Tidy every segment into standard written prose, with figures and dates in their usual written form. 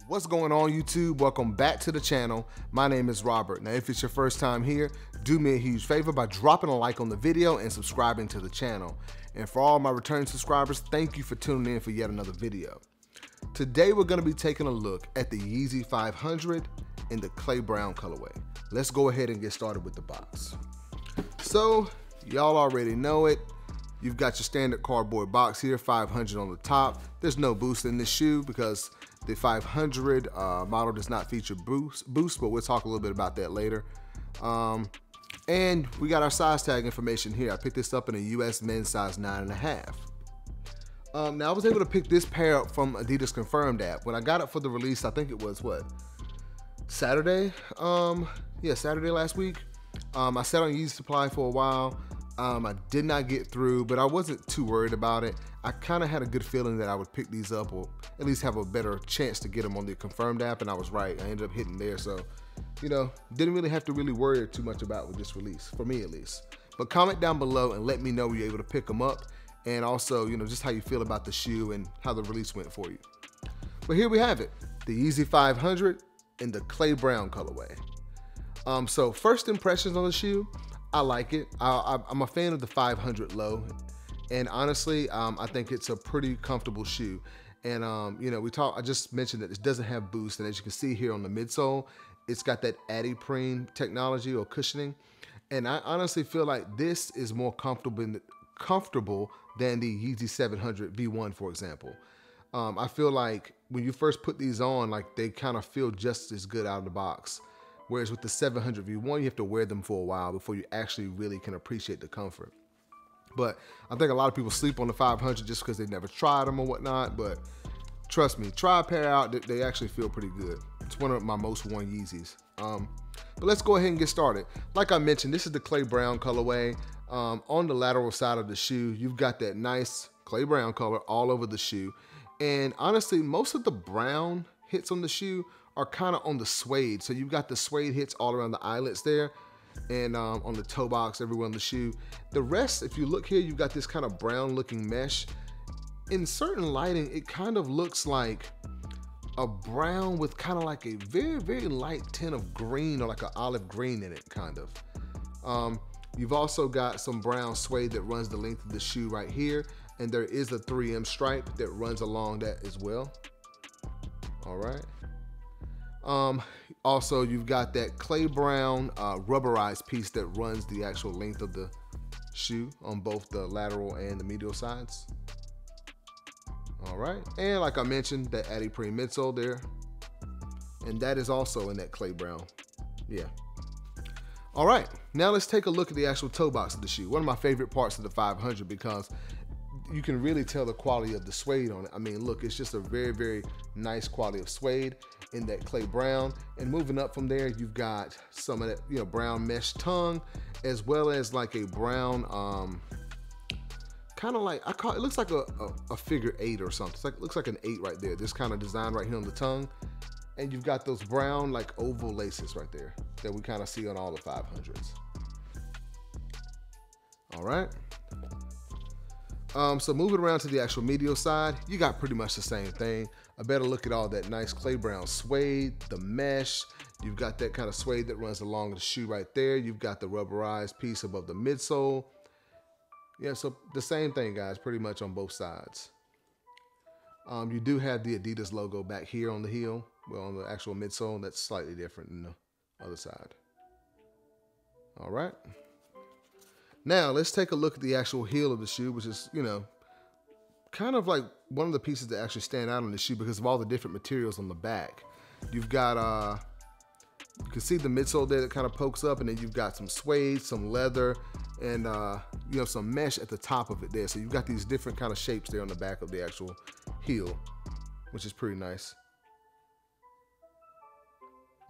What's going on, YouTube? Welcome back to the channel. My name is Robert. Now, if it's your first time here, do me a huge favor by dropping a like on the video and subscribing to the channel. And for all my returning subscribers, thank you for tuning in for yet another video. Today, we're gonna be taking a look at the Yeezy 500 in the clay brown colorway. Let's go ahead and get started with the box. So, y'all already know it. You've got your standard cardboard box here, 500 on the top. There's no boost in this shoe because the 500 model does not feature boost, but we'll talk a little bit about that later. And we got our size tag information here. I picked this up in a US men's size 9.5. Now I was able to pick this pair up from Adidas Confirmed app. When I got it for the release, I think it was what? Saturday? Yeah, Saturday last week. I sat on Yeezy Supply for a while. I did not get through, but I wasn't too worried about it. I kind of had a good feeling that I would pick these up or at least have a better chance to get them on the Confirmed app, and I was right. I ended up hitting there, so, you know, didn't really have to really worry too much about with this release, for me at least. But comment down below and let me know you're able to pick them up, and also, you know, just how you feel about the shoe and how the release went for you. But here we have it, the Yeezy 500 in the clay brown colorway. So first impressions on the shoe, I like it. I'm a fan of the 500 low, and honestly, I think it's a pretty comfortable shoe. And you know, I just mentioned that it doesn't have boost, and as you can see here on the midsole, it's got that adiprene technology or cushioning. And I honestly feel like this is more comfortable than the Yeezy 700 V1, for example. I feel like when you first put these on, like they kind of feel just as good out of the box. Whereas with the 700 V1, you have to wear them for a while before you actually really can appreciate the comfort. But I think a lot of people sleep on the 500 just because they've never tried them or whatnot. But trust me, try a pair out. They actually feel pretty good. It's one of my most worn Yeezys. But let's go ahead and get started. Like I mentioned, this is the clay brown colorway. On the lateral side of the shoe, you've got that nice clay brown color all over the shoe. And honestly, most of the brown hits on the shoe are kind of on the suede. So you've got the suede hits all around the eyelets there and on the toe box, everywhere on the shoe. The rest, if you look here, you've got this kind of brown looking mesh. In certain lighting, it kind of looks like a brown with kind of like a very, very light tint of green or like an olive green in it, kind of. You've also got some brown suede that runs the length of the shoe right here. And there is a 3M stripe that runs along that as well. All right. Also, you've got that clay brown rubberized piece that runs the actual length of the shoe on both the lateral and the medial sides. All right, and like I mentioned, that adiprene midsole there, and that is also in that clay brown. Yeah. All right, now let's take a look at the actual toe box of the shoe. One of my favorite parts of the 500 because you can really tell the quality of the suede on it. I mean, look, it's just a very, very nice quality of suede in that clay brown. And moving up from there, you've got some of that, you know, brown mesh tongue, as well as like a brown, kind of like, it looks like a figure 8 or something. It looks like an 8 right there. This kind of design right here on the tongue. And you've got those brown like oval laces right there that we kind of see on all the 500s. All right. So moving around to the actual medial side, you got pretty much the same thing. A better look at all that nice clay brown suede, the mesh. You've got that kind of suede that runs along the shoe right there. You've got the rubberized piece above the midsole. Yeah, so the same thing, guys, pretty much on both sides. You do have the Adidas logo back here on the heel, well, on the actual midsole. That's slightly different than the other side. All right. Now, let's take a look at the actual heel of the shoe, which is, you know, kind of like one of the pieces that actually stand out on the shoe because of all the different materials on the back. You've got, you can see the midsole there that kind of pokes up, and then you've got some suede, some leather, and you have some mesh at the top of it there. So you've got these different kind of shapes there on the back of the actual heel, which is pretty nice.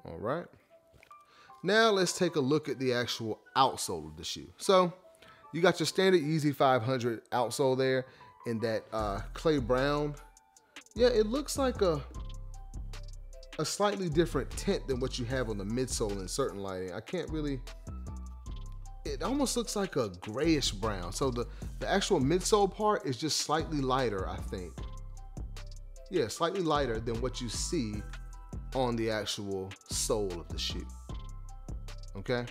All right. Now let's take a look at the actual outsole of the shoe. So you got your standard Yeezy 500 outsole there in that clay brown. Yeah, it looks like a slightly different tint than what you have on the midsole in certain lighting. I can't really, it almost looks like a grayish brown. So the actual midsole part is just slightly lighter, I think. Yeah, slightly lighter than what you see on the actual sole of the shoe. Okay.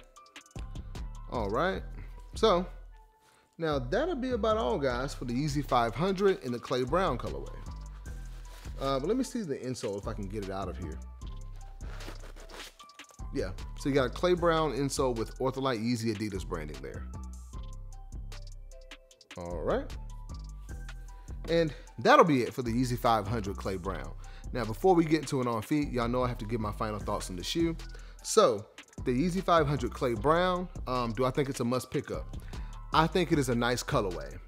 All right. So now that'll be about all, guys, for the Yeezy 500 in the clay brown colorway. But let me see the insole if I can get it out of here. Yeah, so you got a clay brown insole with Ortholite Yeezy Adidas branding there. All right. And that'll be it for the Yeezy 500 clay brown. Now, before we get into it on feet, y'all know I have to give my final thoughts on the shoe. So the Yeezy 500 clay brown, do I think it's a must pick up? I think it is a nice colorway.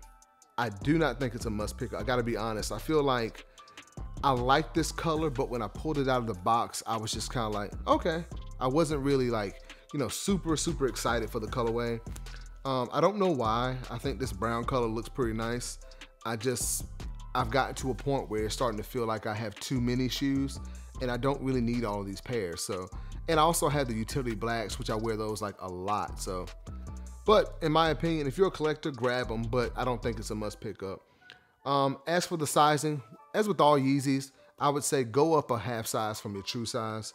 I do not think it's a must pick up. I gotta be honest. I feel like I like this color, but when I pulled it out of the box, I was just kind of like, okay. I wasn't really like, you know, super excited for the colorway. I don't know why. I think this brown color looks pretty nice. I've gotten to a point where it's starting to feel like I have too many shoes and I don't really need all of these pairs. So, and I also have the utility blacks, which I wear those like a lot. So, but in my opinion, if you're a collector, grab them, but I don't think it's a must pick up. As for the sizing, as with all Yeezys, I would say go up a half size from your true size.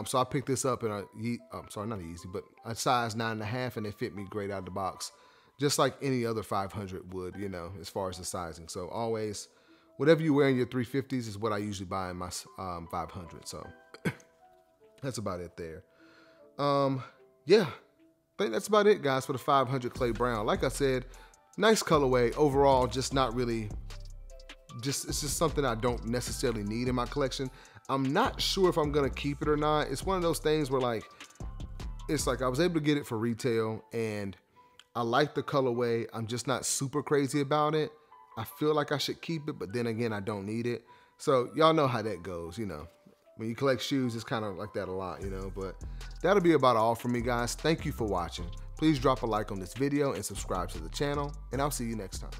So I picked this up in not a Yeezy, but a size 9.5, and it fit me great out of the box. Just like any other 500 would, you know, as far as the sizing. So always, whatever you wear in your 350s is what I usually buy in my 500. So that's about it there. Yeah, I think that's about it, guys, for the 500 clay brown. Like I said, nice colorway overall, just not really, it's just something I don't necessarily need in my collection. I'm not sure if I'm gonna keep it or not. It's one of those things where like, it's like I was able to get it for retail and I like the colorway. I'm just not super crazy about it. I feel like I should keep it, but then again, I don't need it. So y'all know how that goes, you know. When you collect shoes, it's kind of like that a lot, you know, but that'll be about all for me, guys. Thank you for watching. Please drop a like on this video and subscribe to the channel, and I'll see you next time.